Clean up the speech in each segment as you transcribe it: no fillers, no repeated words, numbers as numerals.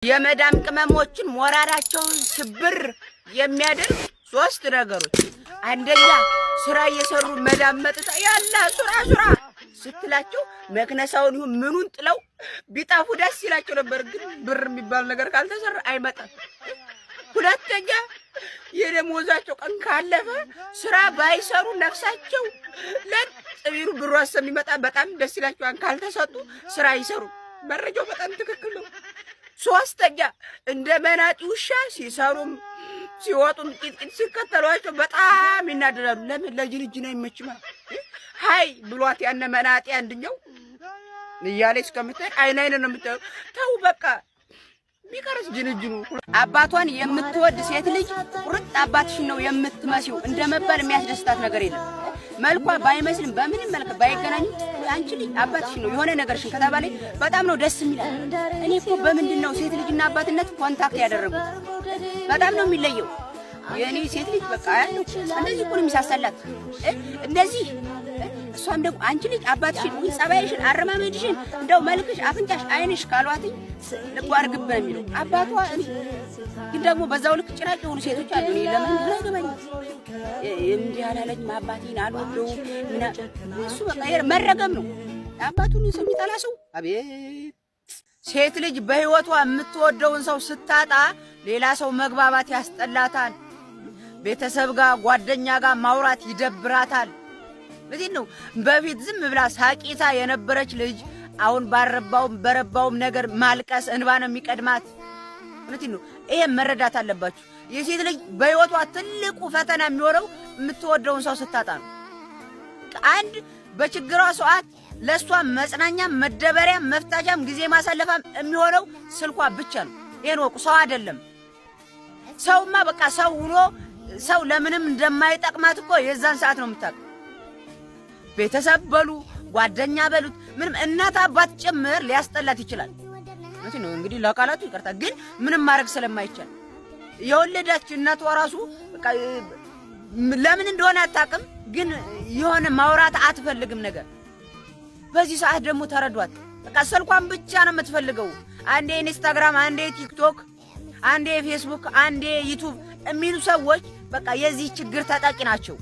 የመዳም ቅመሞችን ሞራራቸው ስብር የሚያደርግ ሶስት ነገሮች። አንደኛ ስራ እየሰሩ መዳም መጥታ ያላ ሱራ ስትላቸው መክነሳውን ይሁን ምኑን ጥለው ቢጣፉ ደስ ይላቸው ነበር። ግን ብር የሚባል ነገር ካልተሰራ አይመጣም። ሁለተኛ የደሞዛቸው ቀን ካለፈ ስራ ባይሰሩ ነፍሳቸው ለጥቢሩ ብሩ አሰሚመጣ በጣም ደስ ይላቸዋል። ካልተሰጡ ስራ ይሰሩ። መረጃው በጣም ትክክል ነው። ሶስተኛ እንደ መናጢ ውሻ ሲሰሩም ሲወጡም ቂጥቂጥ ሲከተሏቸው በጣም ይናደዳሉ። ለምን ለጅንጅና ይመችማ ሃይ ብሏት ያነ መናጢ አንድኛው እያለች እስከምታይ አይን ነው የምታየው። ተው በቃ ቢቀርስ ጅንጅኑ። አባቷን የምትወድ ሴት ልጅ ቁርጥ አባትሽን ነው የምትመስዩ እንደመባል የሚያስደስታት ነገር የለም። መልኳ ባይመስልም በምንም መልክ ባይገናኙ አንቺ ልጅ አባትሽን ነው የሆነ ነገርሽን ከተባለ በጣም ነው ደስ የሚላል። እኔ እኮ በምንድነው ሴት ልጅና አባትነት ኮንታክት ያደረጉት? በጣም ነው የሚለየው። የኔ ሴት ልጅ በቃ ያለው እንደዚህ እኮ ነው የሚሳሳላት እንደዚህ። እሷም ደግሞ አንቺ ልጅ አባትሽን ወይ ጸባይሽን አረማመድሽን እንደው መልክሽ አፍንጫሽ አይንሽ ካልዋት ልቧ እርግብ ነው የሚለው አባቷ። ግን ደግሞ በዛው ልክ ጭራቅ የሆኑ ሴቶች አሉ። እኔ ለምን አይገባኝ እንዴ ያላለኝ አባቴን አልወደውም ምና እሱ በቃ መረገም ነው። አባቱን ሰው የሚጠላ ሰው አቤት። ሴት ልጅ በህይወቷ የምትወደውን ሰው ስታጣ ሌላ ሰው መግባባት ያስጠላታል። ቤተሰብ ጋር ጓደኛ ጋር ማውራት ይደብራታል። ለዚህ ነው በፊት ዝም ብላ ሳቂታ የነበረች ልጅ አሁን በረባውም ነገር ማልቀስ እንባ ነው የሚቀድማት። ለዚህ ነው ይሄ መረዳት አለባችሁ። የሴት ልጅ በህይወቷ ትልቁ ፈተና የሚሆነው የምትወደውን ሰው ስታጣ ነው። አንድ በችግሯ ሰዓት ለሷ መጽናኛ መደበሪያ መፍታቻም ጊዜ ማሳለፋም የሚሆነው ስልኳ ብቻ ነው። ይሄን ወቁ። ሰው አይደለም። ሰውማ በቃ ሰው ሆኖ ሰው ለምንም እንደማይጠቅማት እኮ የዛን ሰዓት ነው የምታውቀው። ቤተሰብ በሉ ጓደኛ በሉት ምንም እናት አባት ጭምር ሊያስጠላት ይችላል። ነው እንግዲህ ለቃላቱ ይቀርታ፣ ግን ምንም ማድረግ ስለማይቻል የወለዳች እናቷ ራሱ በቃ ለምን እንደሆነ አታውቅም፣ ግን የሆነ ማውራት አትፈልግም ነገር። በዚህ ሰዓት ደግሞ ተረዷት። በቃ ስልኳን ብቻ ነው የምትፈልገው። አንዴ ኢንስታግራም፣ አንዴ ቲክቶክ፣ አንዴ ፌስቡክ፣ አንዴ ዩቲዩብ የሚሉ ሰዎች በቃ የዚህ ችግር ተጠቂ ናቸው።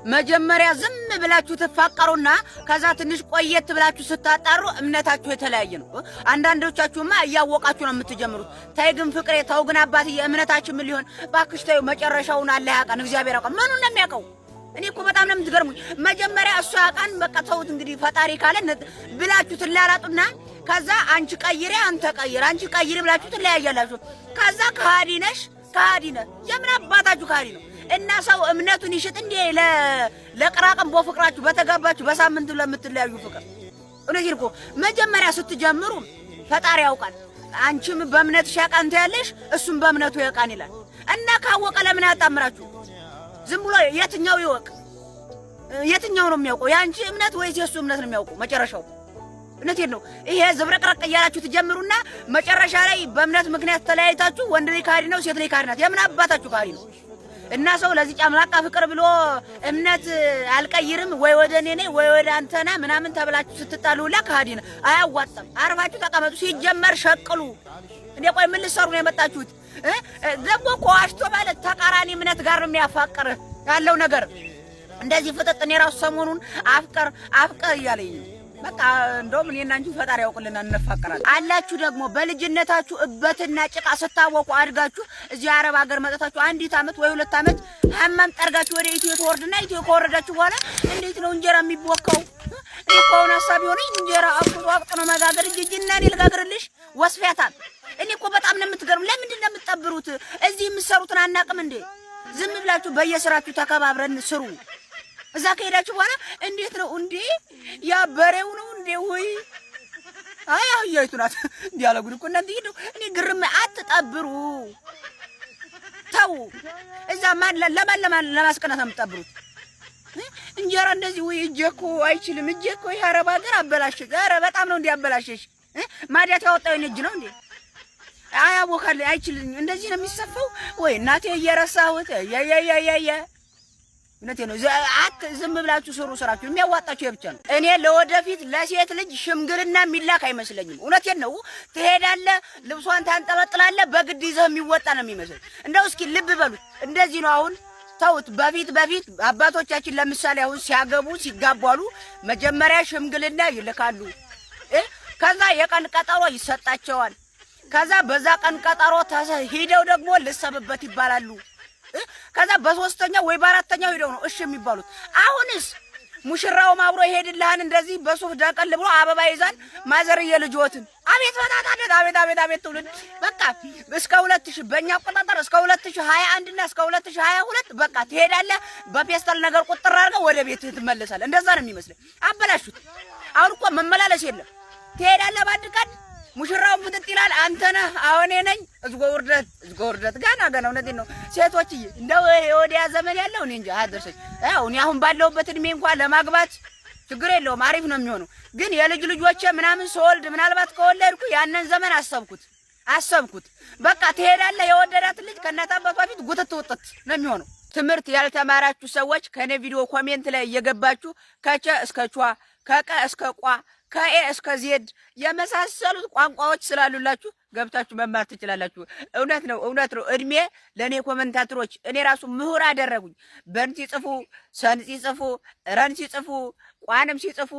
መጀመሪያ ዝም ብላችሁ ትፋቀሩና ከዛ ትንሽ ቆየት ብላችሁ ስታጣሩ እምነታችሁ የተለያየ ነው። አንዳንዶቻችሁማ እያወቃችሁ ነው የምትጀምሩት። ታይ ግን ፍቅሬ ተው ግን አባትዬ እምነታችን ምን ሊሆን ባክሽ ተይው፣ መጨረሻውን አላህ ያውቃል፣ እግዚአብሔር ያውቃል። ምኑን ነው የሚያውቀው? እኔ እኮ በጣም ነው የምትገርሙኝ። መጀመሪያ እሱ ያውቃል፣ በቃ ተውት እንግዲህ ፈጣሪ ካለ ብላችሁ ትላላጡና ከዛ አንቺ ቀይሬ አንተ ቀይር፣ አንቺ ቀይሬ ብላችሁ ትለያያላችሁ። ከዛ ከሃዲ ነሽ ከሃዲ ነህ። የምን አባታችሁ ከሃዲ ነው? እና ሰው እምነቱን ይሽጥ እንዴ ለቅራቅም በፍቅራችሁ በተጋባችሁ በሳምንቱ ለምትለያዩ ፍቅር? እነዚህ እኮ መጀመሪያ ስትጀምሩ ፈጣሪ ያውቃል። አንቺም በእምነትሽ ያቃንተ ያለሽ እሱም በእምነቱ ያቃን ይላል። እና ካወቀ ለምን ያጣምራችሁ? ዝም ብሎ የትኛው ይወቅ? የትኛው ነው የሚያውቀው? ያንቺ እምነት ወይስ የሱ እምነት ነው የሚያውቀው መጨረሻው? እውነቴን ነው። ይሄ ዝብረቅረቅ እያላችሁ ትጀምሩና መጨረሻ ላይ በእምነት ምክንያት ተለያይታችሁ ወንድ ልጅ ካዲ ነው፣ ሴት ልጅ ካዲ ናት። የምን አባታችሁ ካዲ ነው? እና ሰው ለዚህ ጫምላቃ ፍቅር ብሎ እምነት አልቀይርም ወይ ወደ እኔ ነኝ ወይ ወደ አንተና ምናምን ተብላችሁ ስትጣሉላ ካዲ ነው። አያዋጣም። አርፋችሁ ተቀመጡ። ሲጀመር ሸቅሉ እንዴ። ቆይ ምን ልትሰሩ ነው የመጣችሁት? ደግሞ እኮ ዋሽቶ ማለት ተቃራኒ እምነት ጋር ነው የሚያፋቅር ያለው ነገር። እንደዚህ ፍጥጥ እኔ ራሱ ሰሞኑን አፍቀር እያለኝ በቃ እንደውም እኔና አንቺ ፈጣሪ ያውቅልና እንፋቀራለን አላችሁ። ደግሞ በልጅነታችሁ እበትና ጭቃ ስታወቁ አድጋችሁ እዚህ አረብ ሀገር መጣታችሁ አንዲት አመት ወይ ሁለት አመት ሐማም ጠርጋችሁ ወደ ኢትዮ ተወርድና ኢትዮ ከወረዳችሁ በኋላ እንዴት ነው እንጀራ የሚቦካው? እኮውን ሐሳብ ሆነ እንጀራ አቁጥ ነው መጋገር እጅና እኔ ልጋግርልሽ ወስፊያታል። እኔ እኮ በጣም ነው የምትገርም። ለምንድን ነው የምትጠብሩት? እዚህ የምትሰሩትን አናቅም እንዴ? ዝም ብላችሁ በየስራችሁ ተከባብረን ስሩ። እዛ ከሄዳችሁ በኋላ እንዴት ነው እንዴ? ያ በሬው ነው እንዴ? ወይ አይ አህያይቱ ናት እንዴ? ያለ ጉድ እኮ እናንተ ሄዱ። እኔ ግርም አትጠብሩ። ተው። እዛ ማን ለማስቀናት የምትጠብሩት እንጀራ እንደዚህ? ወይ እጄ እኮ አይችልም። እጄ እኮ የአረብ ሀገር አበላሸሽ። ኧረ በጣም ነው እንዴ አበላሸሽ። ማዲያት ያወጣው እጅ ነው እንዴ? አያቦካል አይችልም። እንደዚህ ነው የሚሰፋው ወይ እናቴ? እየረሳሁት እውነቴን ነው። ዝም ብላችሁ ስሩ ስራችሁ። የሚያዋጣችሁ ይሄ ብቻ ነው። እኔ ለወደፊት ለሴት ልጅ ሽምግልና የሚላክ አይመስለኝም። እውነቴን ነው። ትሄዳለህ፣ ልብሷን ታንጠለጥላለህ፣ በግድ ይዘህ የሚወጣ ነው የሚመስል። እንደው እስኪ ልብ በሉት። እንደዚህ ነው አሁን ተውት። በፊት አባቶቻችን ለምሳሌ አሁን ሲያገቡ ሲጋቧሉ መጀመሪያ ሽምግልና ይልካሉ። ከዛ የቀን ቀጠሮ ይሰጣቸዋል። ከዛ በዛ ቀን ቀጠሮ ሂደው ደግሞ ልሰብበት ይባላሉ። ከዛ በሶስተኛው ወይ በአራተኛው ሄደው ነው እሺ የሚባሉት። አሁንስ ሙሽራውም አብሮ ይሄድልሃን እንደዚህ በሱፍ ደቀል ብሎ አበባ ይዛል ማዘርዬ ልጆትን። አቤት በታታነት አቤት ትውልድ በቃ እስከ 2000 በእኛ አቆጣጠር እስከ 2021 እና እስከ 2022 በቃ ትሄዳለህ። በፔስታል ነገር ቁጥር አድርገህ ወደ ቤትህ ትመለሳለህ። እንደዛ ነው የሚመስለው። አበላሹት። አሁን እኮ መመላለስ የለም። ትሄዳለህ ባንድ ቀን ሙሽራውን ፍጥጥ ይላል። አንተ ነህ አሁን ነኝ እዝጎ ውርደት ገና እውነቴን ነው። ሴቶችዬ እንደው የወዲያ ዘመን ያለው እኔ እንጃ አደረሰኝ። እኔ አሁን ባለሁበት እድሜ እንኳን ለማግባት ችግር የለውም አሪፍ ነው የሚሆነው። ግን የልጅ ልጆቼ ምናምን ስወልድ ምናልባት ከወለድኩ ያንን ዘመን አሰብኩት። በቃ ትሄዳለህ። የወደዳት ልጅ ከእናት አባቷ ፊት ጉትት ውጥት ነው የሚሆነው። ትምህርት ያልተማራችሁ ሰዎች ከኔ ቪዲዮ ኮሜንት ላይ እየገባችሁ ከቸ እስከ ቿ ከቀ እስከ ቋ ከኤ እስከ ዜድ የመሳሰሉት ቋንቋዎች ስላሉላችሁ ገብታችሁ መማር ትችላላችሁ። እውነት ነው። እድሜ ለኔ ኮሜንታተሮች እኔ ራሱ ምሁር አደረጉኝ። በን ሲጽፉ፣ ሰን ሲጽፉ፣ ረን ሲጽፉ፣ ቋንም ሲጽፉ፣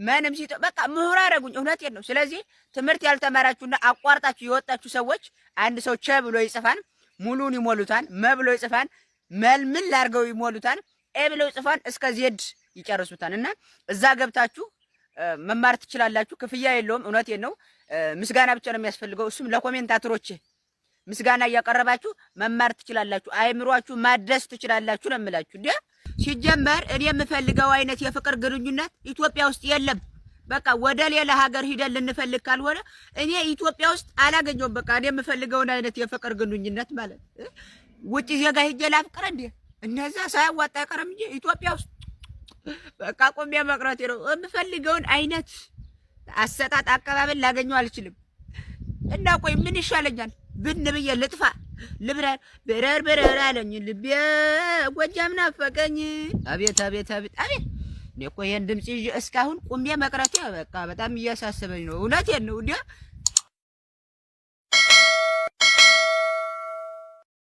መንም ሲጽፉ በቃ ምሁር አደረጉኝ። እውነቴን ነው። ስለዚህ ትምህርት ያልተማራችሁና አቋርጣችሁ የወጣችሁ ሰዎች አንድ ሰው ቸ ብሎ ይጽፋን ሙሉን ይሞሉታን፣ መ ብሎ ይጽፋን መልምን ላርገው ይሞሉታን፣ ኤ ብሎ ይጽፋን እስከ ዜድ ይጨርሱታን እና እዛ ገብታችሁ መማር ትችላላችሁ። ክፍያ የለውም። እውነቴን ነው። ምስጋና ብቻ ነው የሚያስፈልገው። እሱም ለኮሜንታተሮች ምስጋና እያቀረባችሁ መማር ትችላላችሁ። አይምሯችሁ ማደስ ትችላላችሁ ነው የምላችሁ። እንዴ ሲጀመር እኔ የምፈልገው አይነት የፍቅር ግንኙነት ኢትዮጵያ ውስጥ የለም። በቃ ወደ ሌላ ሀገር ሂደን ልንፈልግ ካልሆነ እኔ ኢትዮጵያ ውስጥ አላገኘውም። በቃ እኔ የምፈልገውን አይነት የፍቅር ግንኙነት ማለት ውጭ ዜጋ ሂጄ ላፍቅር እንዴ እነዛ ሳያዋጣ አይቀርም እንጂ ኢትዮጵያ ውስጥ በቃ ቆሜ መቅረቴ ነው። የምፈልገውን አይነት አሰጣጥ አቀባበል ላገኘው አልችልም። እና ቆይ ምን ይሻለኛል? ብን ብዬ ልጥፋ ልብረር ብረር አለኝ ልቤ ጎጃም ናፈቀኝ። አቤት እኔ እኮ ይሄን ድምጽ ይዤ እስካሁን ቆሜ መቅረቴ በቃ በጣም እያሳሰበኝ ነው። እውነቴን ነው።